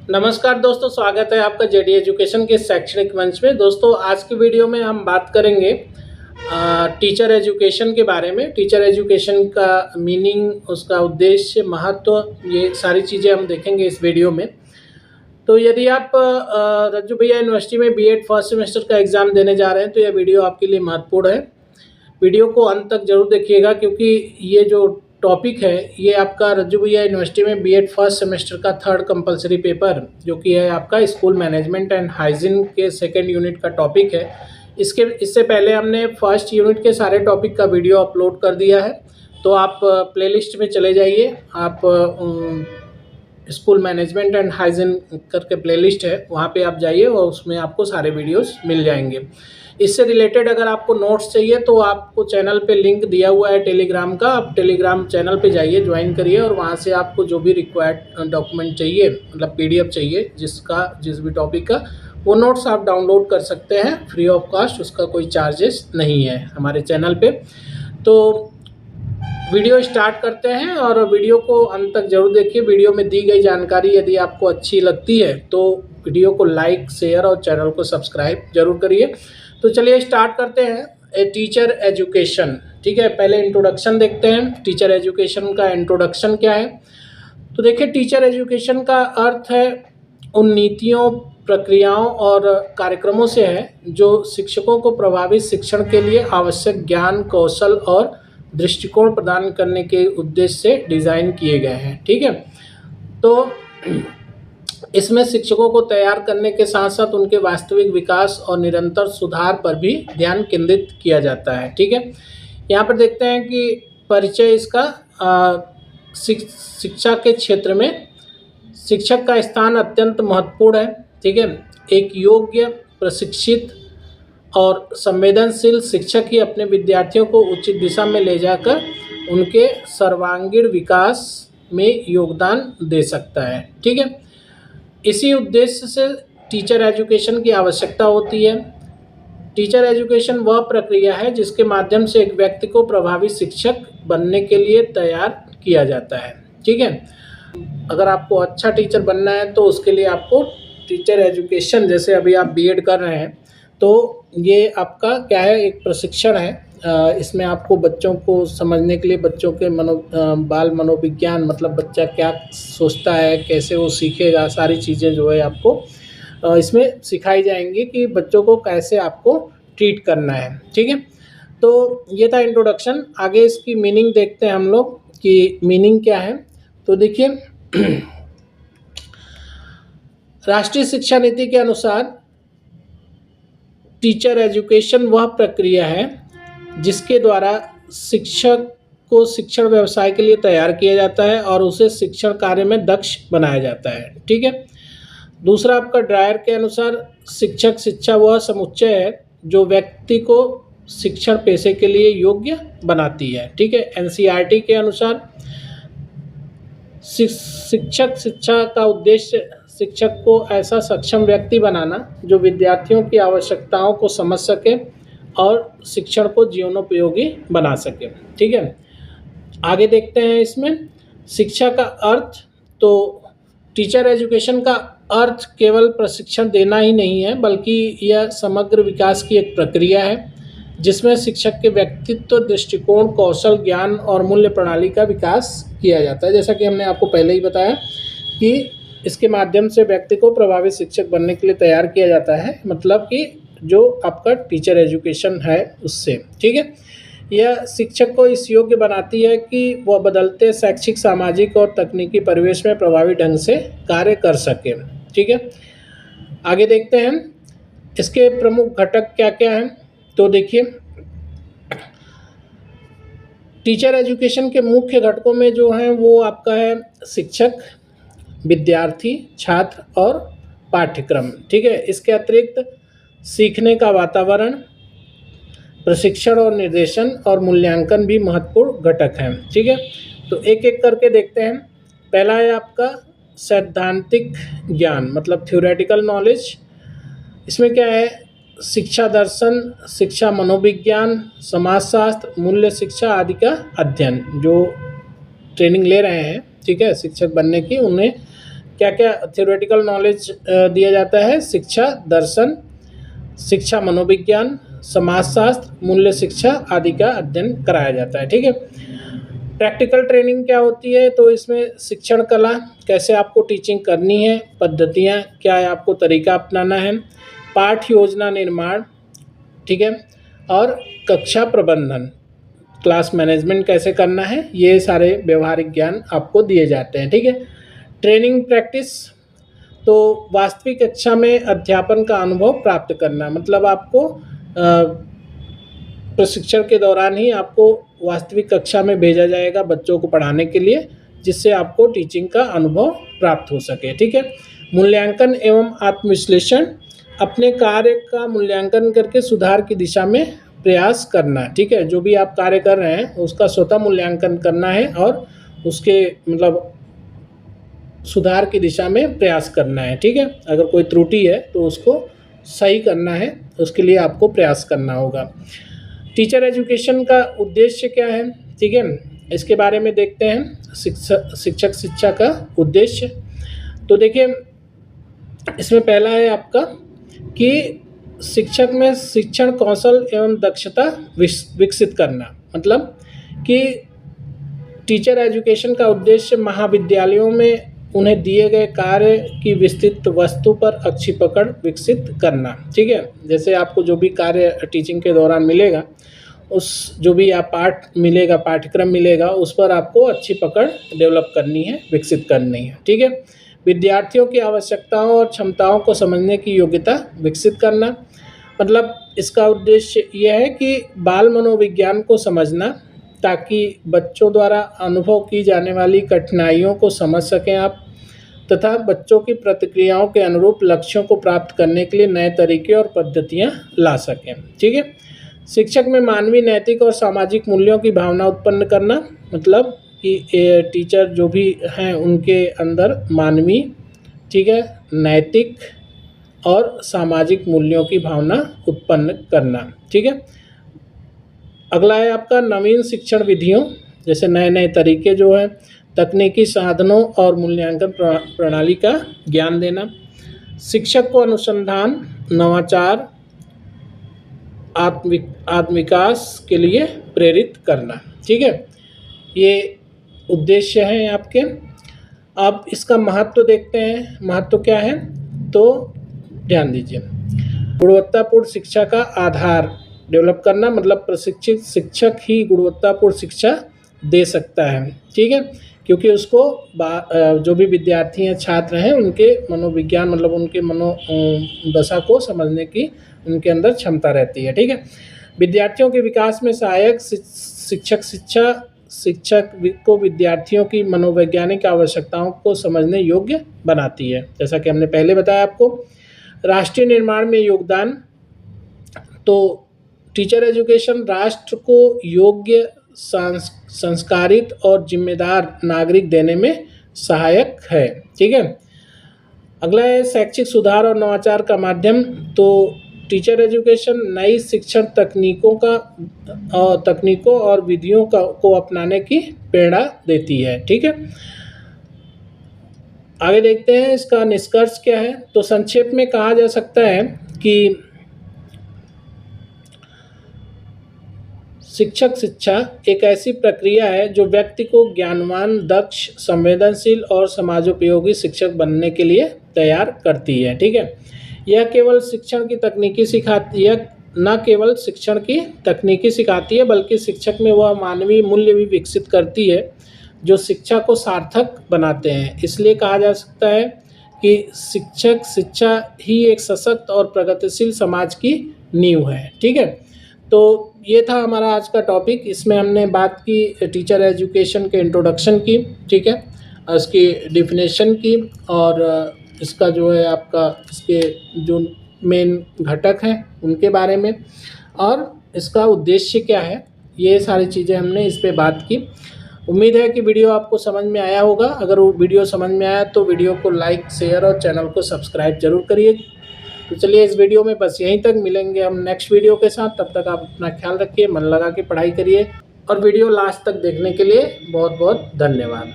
नमस्कार दोस्तों, स्वागत है आपका जेडी एजुकेशन के शैक्षणिक मंच में। दोस्तों, आज की वीडियो में हम बात करेंगे टीचर एजुकेशन के बारे में। टीचर एजुकेशन का मीनिंग, उसका उद्देश्य, महत्व, ये सारी चीज़ें हम देखेंगे इस वीडियो में। तो यदि आप रज्जू भैया यूनिवर्सिटी में बीएड फर्स्ट सेमेस्टर का एग्ज़ाम देने जा रहे हैं तो यह वीडियो आपके लिए महत्वपूर्ण है। वीडियो को अंत तक जरूर देखिएगा, क्योंकि ये जो टॉपिक है ये आपका रज्जू भैया यूनिवर्सिटी में बीएड फर्स्ट सेमेस्टर का थर्ड कंपलसरी पेपर, जो कि है आपका स्कूल मैनेजमेंट एंड हाइजीन के सेकेंड यूनिट का टॉपिक है। इससे पहले हमने फर्स्ट यूनिट के सारे टॉपिक का वीडियो अपलोड कर दिया है, तो आप प्लेलिस्ट में चले जाइए। आप स्कूल मैनेजमेंट एंड हाइजीन करके प्लेलिस्ट है, वहाँ पे आप जाइए और उसमें आपको सारे वीडियोस मिल जाएंगे। इससे रिलेटेड अगर आपको नोट्स चाहिए तो आपको चैनल पे लिंक दिया हुआ है टेलीग्राम का, आप टेलीग्राम चैनल पे जाइए, ज्वाइन करिए और वहाँ से आपको जो भी रिक्वायर्ड डॉक्यूमेंट चाहिए, मतलब पीडीएफ चाहिए जिस भी टॉपिक का, वो नोट्स आप डाउनलोड कर सकते हैं फ्री ऑफ कॉस्ट। उसका कोई चार्जेस नहीं है हमारे चैनल पे। तो वीडियो स्टार्ट करते हैं और वीडियो को अंत तक जरूर देखिए। वीडियो में दी गई जानकारी यदि आपको अच्छी लगती है तो वीडियो को लाइक, शेयर और चैनल को सब्सक्राइब जरूर करिए। तो चलिए स्टार्ट करते हैं। ए टीचर एजुकेशन, ठीक है। पहले इंट्रोडक्शन देखते हैं। टीचर एजुकेशन का इंट्रोडक्शन क्या है? तो देखिए, टीचर एजुकेशन का अर्थ है उन नीतियों, प्रक्रियाओं और कार्यक्रमों से है जो शिक्षकों को प्रभावी शिक्षण के लिए आवश्यक ज्ञान, कौशल और दृष्टिकोण प्रदान करने के उद्देश्य से डिज़ाइन किए गए हैं, ठीक है। तो इसमें शिक्षकों को तैयार करने के साथ साथ उनके वास्तविक विकास और निरंतर सुधार पर भी ध्यान केंद्रित किया जाता है, ठीक है। यहाँ पर देखते हैं कि परिचय इसका शिक्षा के क्षेत्र में शिक्षक का स्थान अत्यंत महत्वपूर्ण है, ठीक है। एक योग्य, प्रशिक्षित और संवेदनशील शिक्षक ही अपने विद्यार्थियों को उचित दिशा में ले जाकर उनके सर्वांगीण विकास में योगदान दे सकता है, ठीक है। इसी उद्देश्य से टीचर एजुकेशन की आवश्यकता होती है। टीचर एजुकेशन वह प्रक्रिया है जिसके माध्यम से एक व्यक्ति को प्रभावी शिक्षक बनने के लिए तैयार किया जाता है, ठीक है। अगर आपको अच्छा टीचर बनना है तो उसके लिए आपको टीचर एजुकेशन, जैसे अभी आप बीएड कर रहे हैं तो ये आपका क्या है, एक प्रशिक्षण है। इसमें आपको बच्चों को समझने के लिए, बच्चों के बाल मनोविज्ञान, मतलब बच्चा क्या सोचता है, कैसे वो सीखेगा, सारी चीज़ें जो है आपको इसमें सिखाई जाएंगी कि बच्चों को कैसे आपको ट्रीट करना है, ठीक है। तो ये था इंट्रोडक्शन। आगे इसकी मीनिंग देखते हैं हम लोग कि मीनिंग क्या है। तो देखिए, राष्ट्रीय शिक्षा नीति के अनुसार टीचर एजुकेशन वह प्रक्रिया है जिसके द्वारा शिक्षक को शिक्षण व्यवसाय के लिए तैयार किया जाता है और उसे शिक्षण कार्य में दक्ष बनाया जाता है, ठीक है। दूसरा आपका ड्रायर के अनुसार शिक्षा वह समुच्चय है जो व्यक्ति को शिक्षण पेशे के लिए योग्य बनाती है, ठीक है। एनसीईआरटी के अनुसार शिक्षा का उद्देश्य शिक्षक को ऐसा सक्षम व्यक्ति बनाना जो विद्यार्थियों की आवश्यकताओं को समझ सके और शिक्षण को जीवनोपयोगी बना सके, ठीक है। आगे देखते हैं इसमें शिक्षा का अर्थ। तो टीचर एजुकेशन का अर्थ केवल प्रशिक्षण देना ही नहीं है, बल्कि यह समग्र विकास की एक प्रक्रिया है जिसमें शिक्षक के व्यक्तित्व, दृष्टिकोण, कौशल, ज्ञान और मूल्य प्रणाली का विकास किया जाता है। जैसा कि हमने आपको पहले ही बताया कि इसके माध्यम से व्यक्ति को प्रभावी शिक्षक बनने के लिए तैयार किया जाता है, मतलब कि जो आपका टीचर एजुकेशन है उससे, ठीक है। यह शिक्षक को इस योग्य बनाती है कि वह बदलते शैक्षिक, सामाजिक और तकनीकी परिवेश में प्रभावी ढंग से कार्य कर सके, ठीक है। आगे देखते हैं इसके प्रमुख घटक क्या क्या हैं। तो देखिए, टीचर एजुकेशन के मुख्य घटकों में जो हैं वो आपका है शिक्षक, विद्यार्थी, छात्र और पाठ्यक्रम, ठीक है। इसके अतिरिक्त सीखने का वातावरण, प्रशिक्षण और निर्देशन और मूल्यांकन भी महत्वपूर्ण घटक हैं, ठीक है। तो एक एक करके देखते हैं। पहला है आपका सैद्धांतिक ज्ञान, मतलब थ्योरेटिकल नॉलेज। इसमें क्या है, शिक्षा दर्शन, शिक्षा मनोविज्ञान, समाजशास्त्र, मूल्य शिक्षा आदि का अध्ययन। जो ट्रेनिंग ले रहे हैं, ठीक है, शिक्षक बनने की, उन्हें क्या क्या थ्योरेटिकल नॉलेज दिया जाता है? शिक्षा दर्शन, शिक्षा मनोविज्ञान, समाजशास्त्र, मूल्य शिक्षा आदि का अध्ययन कराया जाता है। ठीक है। प्रैक्टिकल ट्रेनिंग क्या होती है? तो इसमें शिक्षण कला, कैसे आपको टीचिंग करनी है, पद्धतियाँ क्या है, आपको तरीका अपनाना है, पाठ योजना निर्माण, ठीक है, और कक्षा प्रबंधन, क्लास मैनेजमेंट कैसे करना है, ये सारे व्यवहारिक ज्ञान आपको दिए जाते हैं। ठीक है। ट्रेनिंग प्रैक्टिस, तो वास्तविक कक्षा में अध्यापन का अनुभव प्राप्त करना, मतलब आपको प्रशिक्षण के दौरान ही आपको वास्तविक कक्षा में भेजा जाएगा बच्चों को पढ़ाने के लिए, जिससे आपको टीचिंग का अनुभव प्राप्त हो सके। ठीक है। मूल्यांकन एवं आत्मविश्लेषण, अपने कार्य का मूल्यांकन करके सुधार की दिशा में प्रयास करना। ठीक है। जो भी आप कार्य कर रहे हैं उसका स्वतः मूल्यांकन करना है और उसके मतलब सुधार की दिशा में प्रयास करना है। ठीक है। अगर कोई त्रुटि है तो उसको सही करना है, उसके लिए आपको प्रयास करना होगा। टीचर एजुकेशन का उद्देश्य क्या है? ठीक है, इसके बारे में देखते हैं। शिक्षक शिक्षा का उद्देश्य, तो देखिए इसमें पहला है आपका कि शिक्षक में शिक्षण कौशल एवं दक्षता विकसित करना, मतलब कि टीचर एजुकेशन का उद्देश्य महाविद्यालयों में उन्हें दिए गए कार्य की विस्तृत वस्तु पर अच्छी पकड़ विकसित करना। ठीक है। जैसे आपको जो भी कार्य टीचिंग के दौरान मिलेगा, उस जो भी आप पाठ्यक्रम मिलेगा, उस पर आपको अच्छी पकड़ डेवलप करनी है, विकसित करनी है। ठीक है। विद्यार्थियों की आवश्यकताओं और क्षमताओं को समझने की योग्यता विकसित करना, मतलब इसका उद्देश्य यह है कि बाल मनोविज्ञान को समझना, ताकि बच्चों द्वारा अनुभव की जाने वाली कठिनाइयों को समझ सकें आप, तथा बच्चों की प्रतिक्रियाओं के अनुरूप लक्ष्यों को प्राप्त करने के लिए नए तरीके और पद्धतियां ला सकें। ठीक है। शिक्षक में मानवीय, नैतिक और सामाजिक मूल्यों की भावना उत्पन्न करना, मतलब कि टीचर जो भी हैं उनके अंदर मानवीय, ठीक है, नैतिक और सामाजिक मूल्यों की भावना उत्पन्न करना। ठीक है। अगला है आपका नवीन शिक्षण विधियों, जैसे नए नए तरीके जो हैं, तकनीकी साधनों और मूल्यांकन प्रणाली का ज्ञान देना। शिक्षक को अनुसंधान, नवाचार, आत्मविकास के लिए प्रेरित करना। ठीक है। ये उद्देश्य हैं आपके। अब इसका महत्व देखते हैं। महत्व क्या है, तो ध्यान दीजिए। गुणवत्तापूर्ण शिक्षा का आधार डेवलप करना, मतलब प्रशिक्षित शिक्षक ही गुणवत्तापूर्ण शिक्षा दे सकता है। ठीक है। क्योंकि उसको जो भी विद्यार्थी हैं, छात्र हैं, उनके मनोविज्ञान, मतलब उनके दशा को समझने की उनके अंदर क्षमता रहती है। ठीक है। विद्यार्थियों के विकास में सहायक शिक्षक को विद्यार्थियों की मनोवैज्ञानिक आवश्यकताओं को समझने योग्य बनाती है, जैसा कि हमने पहले बताया आपको। राष्ट्रीय निर्माण में योगदान, तो टीचर एजुकेशन राष्ट्र को योग्य, संस्कारित और जिम्मेदार नागरिक देने में सहायक है। ठीक है। अगला है शैक्षिक सुधार और नवाचार का माध्यम, तो टीचर एजुकेशन नई शिक्षण तकनीकों और विधियों को अपनाने की प्रेरणा देती है। ठीक है। आगे देखते हैं इसका निष्कर्ष क्या है। तो संक्षेप में कहा जा सकता है कि शिक्षक शिक्षा एक ऐसी प्रक्रिया है जो व्यक्ति को ज्ञानवान, दक्ष, संवेदनशील और समाजोपयोगी शिक्षक बनने के लिए तैयार करती है। ठीक है। यह केवल शिक्षण की तकनीकी सिखाती है, न केवल शिक्षण की तकनीकी सिखाती है, बल्कि शिक्षक में वह मानवीय मूल्य भी विकसित करती है जो शिक्षा को सार्थक बनाते हैं। इसलिए कहा जा सकता है कि शिक्षक शिक्षा ही एक सशक्त और प्रगतिशील समाज की नींव है। ठीक है। तो ये था हमारा आज का टॉपिक। इसमें हमने बात की टीचर एजुकेशन के इंट्रोडक्शन की, ठीक है, इसकी डिफिनेशन की, और इसका जो है आपका इसके जो मेन घटक हैं उनके बारे में, और इसका उद्देश्य क्या है, ये सारी चीज़ें हमने इस पे बात की। उम्मीद है कि वीडियो आपको समझ में आया होगा। अगर वो वीडियो समझ में आया तो वीडियो को लाइक, शेयर और चैनल को सब्सक्राइब जरूर करिए। तो चलिए इस वीडियो में बस यहीं तक, मिलेंगे हम नेक्स्ट वीडियो के साथ। तब तक आप अपना ख्याल रखिए, मन लगा के पढ़ाई करिए, और वीडियो लास्ट तक देखने के लिए बहुत बहुत धन्यवाद।